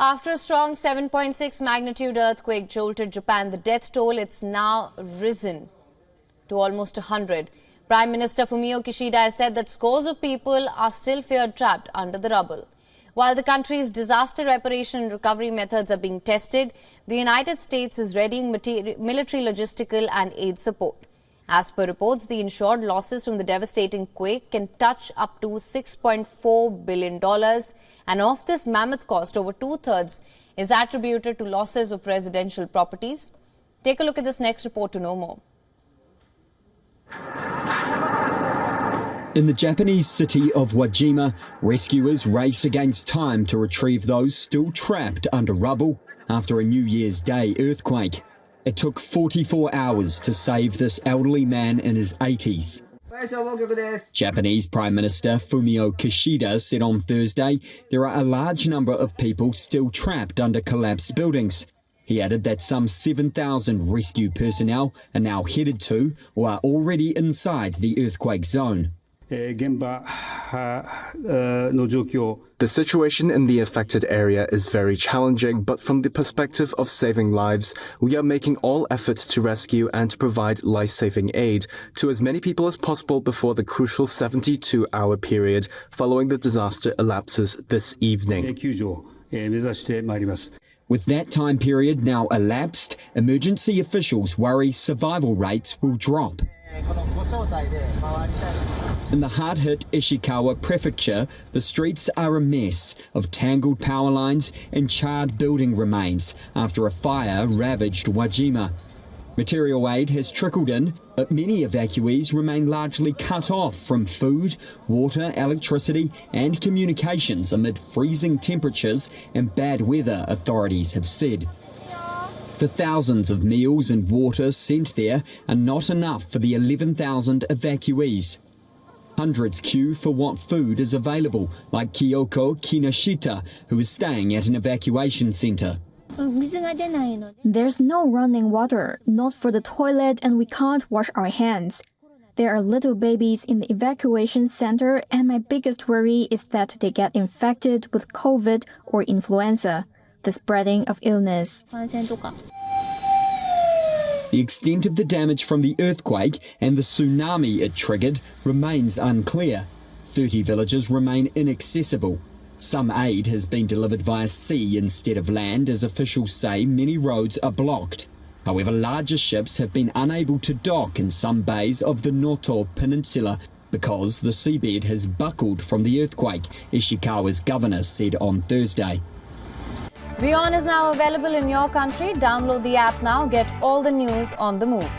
After a strong 7.6 magnitude earthquake jolted Japan, the death toll it's now risen to almost 100. Prime Minister Fumio Kishida has said that scores of people are still feared trapped under the rubble. While the country's disaster reparation and recovery methods are being tested, the United States is readying military, logistical and aid support. As per reports, the insured losses from the devastating quake can touch up to $6.4 billion. And of this mammoth cost, over two-thirds is attributed to losses of residential properties. Take a look at this next report to know more. In the Japanese city of Wajima, rescuers race against time to retrieve those still trapped under rubble after a New Year's Day earthquake. It took 44 hours to save this elderly man in his 80s. Japanese Prime Minister Fumio Kishida said on Thursday there are a large number of people still trapped under collapsed buildings. He added that some 7,000 rescue personnel are now headed to or are already inside the earthquake zone. The situation in the affected area is very challenging, but from the perspective of saving lives, we are making all efforts to rescue and to provide life-saving aid to as many people as possible before the crucial 72-hour period following the disaster elapses this evening. With that time period now elapsed, emergency officials worry survival rates will drop. In the hard-hit Ishikawa prefecture, the streets are a mess of tangled power lines and charred building remains after a fire ravaged Wajima. Material aid has trickled in, but many evacuees remain largely cut off from food, water, electricity and communications amid freezing temperatures and bad weather, authorities have said. The thousands of meals and water sent there are not enough for the 11,000 evacuees. Hundreds queue for what food is available, like Kyoko Kinashita, who is staying at an evacuation centre. There's no running water, not for the toilet, and we can't wash our hands. There are little babies in the evacuation center, and my biggest worry is that they get infected with COVID or influenza, the spreading of illness. The extent of the damage from the earthquake and the tsunami it triggered remains unclear. 30 villages remain inaccessible. Some aid has been delivered via sea instead of land, as officials say many roads are blocked. However, larger ships have been unable to dock in some bays of the Noto Peninsula because the seabed has buckled from the earthquake, Ishikawa's governor said on Thursday. WION is now available in your country. Download the app now. Get all the news on the move.